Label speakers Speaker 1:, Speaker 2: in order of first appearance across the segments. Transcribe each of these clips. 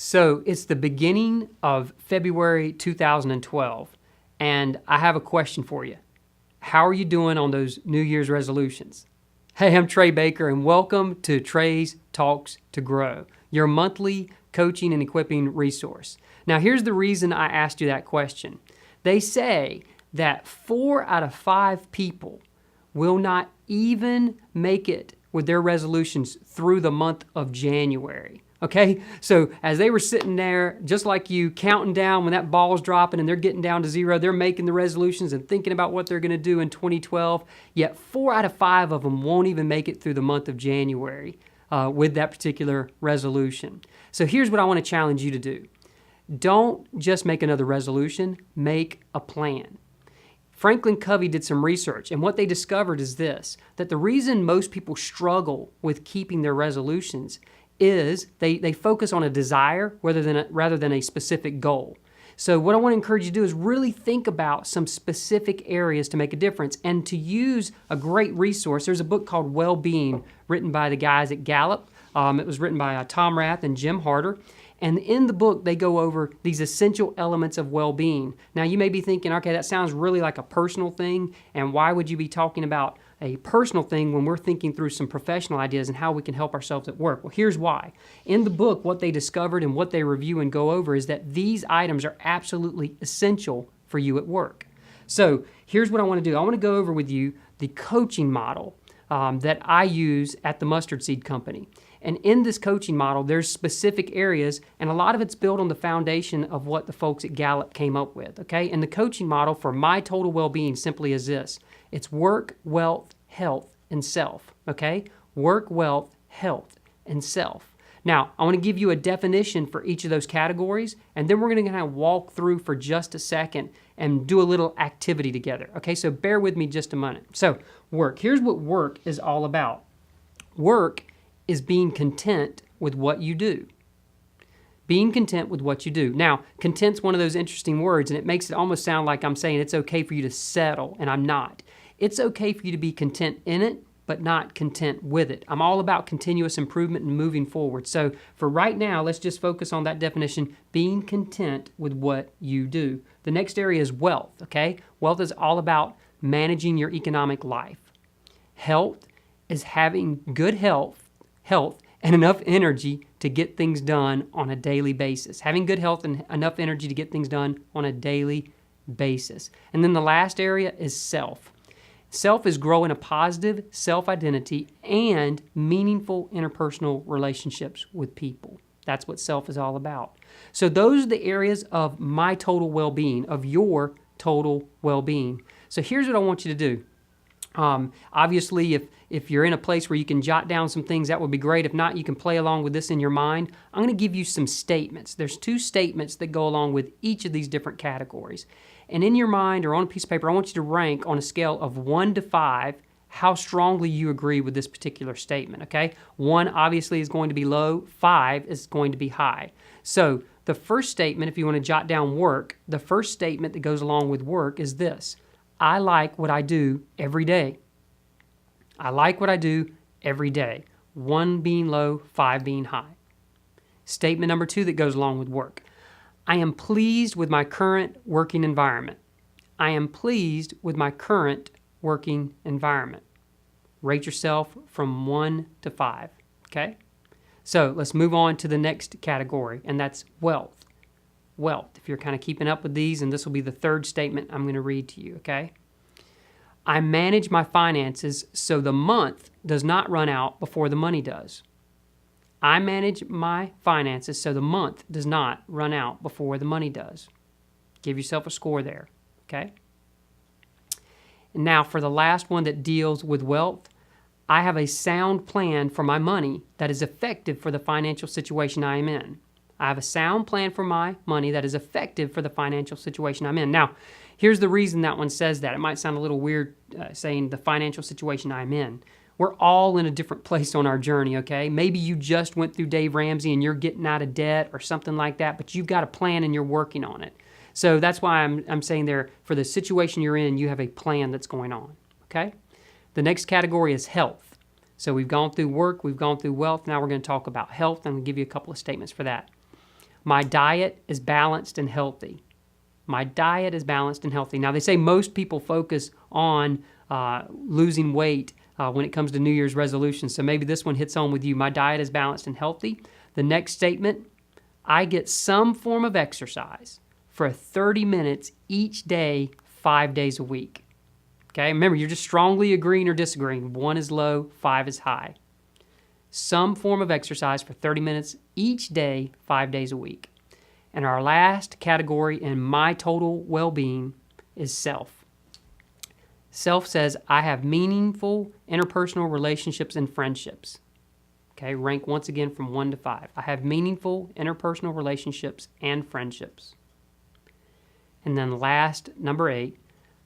Speaker 1: So it's the beginning of February 2012, and I have a question for you. How are you doing on those New Year's resolutions? Hey, I'm Trey Baker, and welcome to Trey's Talks to Grow, your monthly coaching and equipping resource. Now, here's the reason I asked you that question. They say that 4 out of 5 people will not even make it with their resolutions through the month of January. Okay, so as they were sitting there, just like you, counting down when that ball's dropping and they're getting down to 0, they're making the resolutions and thinking about what they're going to do in 2012, yet 4 out of 5 of them won't even make it through the month of January with that particular resolution. So here's what I want to challenge you to do. Don't just make another resolution, make a plan. Franklin Covey did some research, and what they discovered is this, that the reason most people struggle with keeping their resolutions is they focus on a desire rather than a specific goal. So what I want to encourage you to do is really think about some specific areas to make a difference and to use a great resource. There's a book called Well-Being written by the guys at Gallup. It was written by Tom Rath and Jim Harter. And in the book, they go over these essential elements of well-being. Now, you may be thinking, okay, that sounds really like a personal thing, and why would you be talking about a personal thing when we're thinking through some professional ideas and how we can help ourselves at work? Well, here's why. In the book, what they discovered and what they review and go over is that these items are absolutely essential for you at work. So here's what I want to do. I want to go over with you the coaching model that I use at the Mustard Seed Company. And in this coaching model, there's specific areas, and a lot of it's built on the foundation of what the folks at Gallup came up with, okay? And the coaching model for my total well-being simply is this. It's work, wealth, health, and self, okay? Work, wealth, health, and self. Now, I want to give you a definition for each of those categories, and then we're going to kind of walk through for just a second and do a little activity together, okay? So bear with me just a minute. So work. Here's what work is all about. Work is being content with what you do. Being content with what you do. Now, content's one of those interesting words, and it makes it almost sound like I'm saying it's okay for you to settle, and I'm not. It's okay for you to be content in it, but not content with it. I'm all about continuous improvement and moving forward. So for right now, let's just focus on that definition, being content with what you do. The next area is wealth, okay? Wealth is all about managing your economic life. Health is having good health and enough energy to get things done on a daily basis. Having good health and enough energy to get things done on a daily basis. And then the last area is self. Self is growing a positive self-identity and meaningful interpersonal relationships with people. That's what self is all about. So those are the areas of my total well-being, of your total well-being. So here's what I want you to do. Obviously, if you're in a place where you can jot down some things, that would be great. If not, you can play along with this in your mind. I'm going to give you some statements. There's 2 statements that go along with each of these different categories. And in your mind or on a piece of paper, I want you to rank on a scale of 1 to 5 how strongly you agree with this particular statement, okay? 1 obviously is going to be low, 5 is going to be high. So the first statement, if you want to jot down work, the first statement that goes along with work is this. I like what I do every day. I like what I do every day. 1 being low, 5 being high. Statement number 2 that goes along with work. I am pleased with my current working environment. I am pleased with my current working environment. Rate yourself from 1 to 5, okay? So let's move on to the next category, and that's wealth. Wealth, if you're kind of keeping up with these, and this will be the third statement I'm going to read to you, okay? I manage my finances so the month does not run out before the money does. I manage my finances so the month does not run out before the money does. Give yourself a score there, okay? And now for the last one that deals with wealth, I have a sound plan for my money that is effective for the financial situation I am in. I have a sound plan for my money that is effective for the financial situation I'm in. Now, here's the reason that one says that. It might sound a little weird saying the financial situation I'm in. We're all in a different place on our journey, okay? Maybe you just went through Dave Ramsey and you're getting out of debt or something like that, but you've got a plan and you're working on it. So that's why I'm saying there, for the situation you're in, you have a plan that's going on, okay? The next category is health. So we've gone through work, we've gone through wealth, now we're going to talk about health. I'm going to give you a couple of statements for that. My diet is balanced and healthy. My diet is balanced and healthy. Now, they say most people focus on losing weight when it comes to New Year's resolutions, so maybe this one hits home with you. My diet is balanced and healthy. The next statement, I get some form of exercise for 30 minutes each day, 5 days a week. Okay, remember, you're just strongly agreeing or disagreeing. 1 is low, 5 is high. Some form of exercise for 30 minutes each day, 5 days a week. And our last category in my total well-being is self. Self says, I have meaningful interpersonal relationships and friendships. Okay, rank once again from 1 to 5. I have meaningful interpersonal relationships and friendships. And then last, number 8,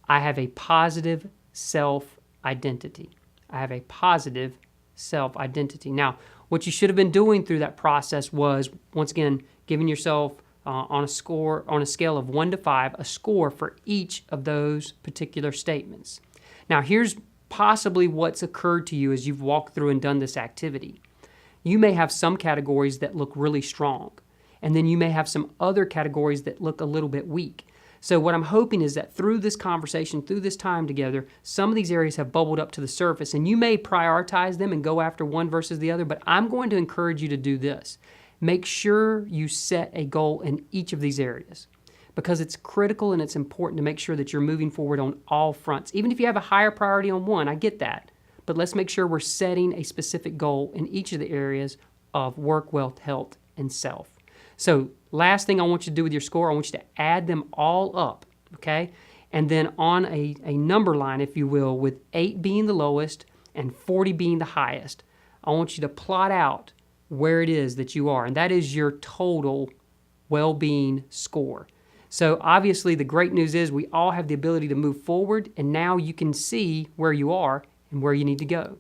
Speaker 1: I have a positive self-identity. I have a positive self-identity. Now, what you should have been doing through that process was, once again, giving yourself on a scale of 1 to 5, a score for each of those particular statements. Now, here's possibly what's occurred to you as you've walked through and done this activity. You may have some categories that look really strong, and then you may have some other categories that look a little bit weak. So what I'm hoping is that through this conversation, through this time together, some of these areas have bubbled up to the surface, and you may prioritize them and go after one versus the other, but I'm going to encourage you to do this. Make sure you set a goal in each of these areas, because it's critical and it's important to make sure that you're moving forward on all fronts. Even if you have a higher priority on one, I get that, but let's make sure we're setting a specific goal in each of the areas of work, wealth, health, and self. So last thing I want you to do with your score, I want you to add them all up, okay? And then on a number line, if you will, with 8 being the lowest and 40 being the highest, I want you to plot out where it is that you are, and that is your total well-being score. So obviously the great news is we all have the ability to move forward, and now you can see where you are and where you need to go.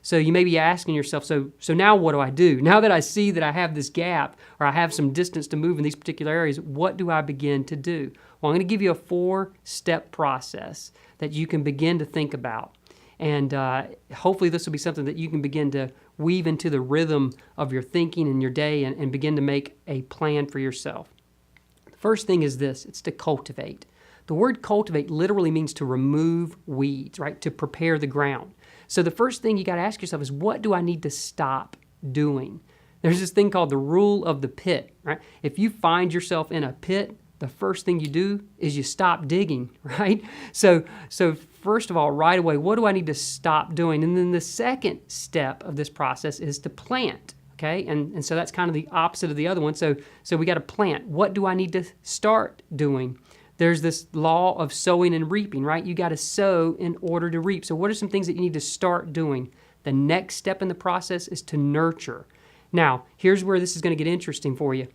Speaker 1: So you may be asking yourself, so now what do I do? Now that I see that I have this gap or I have some distance to move in these particular areas, what do I begin to do? Well, I'm going to give you a 4-step process that you can begin to think about. And hopefully this will be something that you can begin to weave into the rhythm of your thinking and your day and begin to make a plan for yourself. The first thing is this, it's to cultivate. The word cultivate literally means to remove weeds, right? To prepare the ground. So the first thing you got to ask yourself is, what do I need to stop doing? There's this thing called the rule of the pit, right? If you find yourself in a pit, the first thing you do is you stop digging, right? So first of all, right away, what do I need to stop doing? And then the second step of this process is to plant, okay? And so that's kind of the opposite of the other one. So we got to plant. What do I need to start doing? There's this law of sowing and reaping, right? You got to sow in order to reap. So what are some things that you need to start doing? The next step in the process is to nurture. Now, here's where this is going to get interesting for you.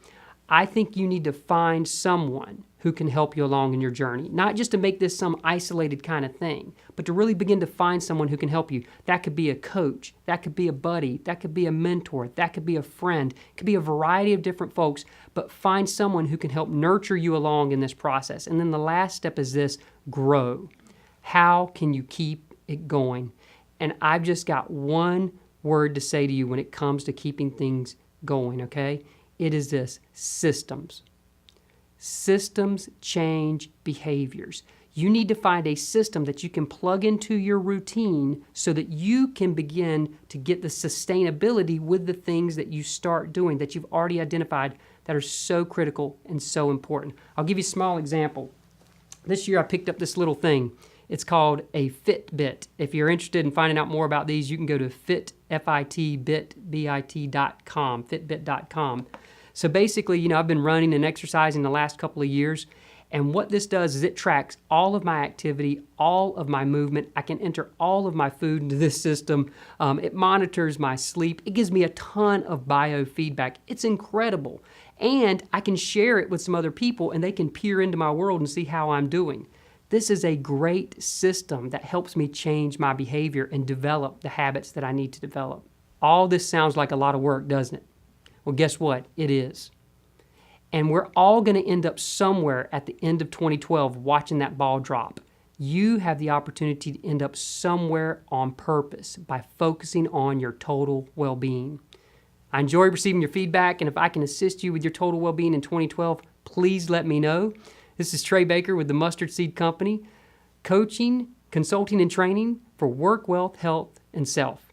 Speaker 1: I think you need to find someone who can help you along in your journey, not just to make this some isolated kind of thing, but to really begin to find someone who can help you. That could be a coach, that could be a buddy, that could be a mentor, that could be a friend, it could be a variety of different folks, but find someone who can help nurture you along in this process. And then the last step is this, grow. How can you keep it going? And I've just got one word to say to you when it comes to keeping things going, okay? It is this, systems. Systems change behaviors. You need to find a system that you can plug into your routine so that you can begin to get the sustainability with the things that you start doing that you've already identified that are so critical and so important. I'll give you a small example. This year I picked up this little thing. It's called a Fitbit. If you're interested in finding out more about these, you can go to fitbit.com, fitbit.com. So basically, I've been running and exercising the last couple of years, and what this does is it tracks all of my activity, all of my movement. I can enter all of my food into this system. It monitors my sleep. It gives me a ton of biofeedback. It's incredible. And I can share it with some other people, and they can peer into my world and see how I'm doing. This is a great system that helps me change my behavior and develop the habits that I need to develop. All this sounds like a lot of work, doesn't it? Well, guess what? It is. And we're all going to end up somewhere at the end of 2012 watching that ball drop. You have the opportunity to end up somewhere on purpose by focusing on your total well-being. I enjoy receiving your feedback, and if I can assist you with your total well-being in 2012, please let me know. This is Trey Baker with the Mustard Seed Company, coaching, consulting, and training for work, wealth, health, and self.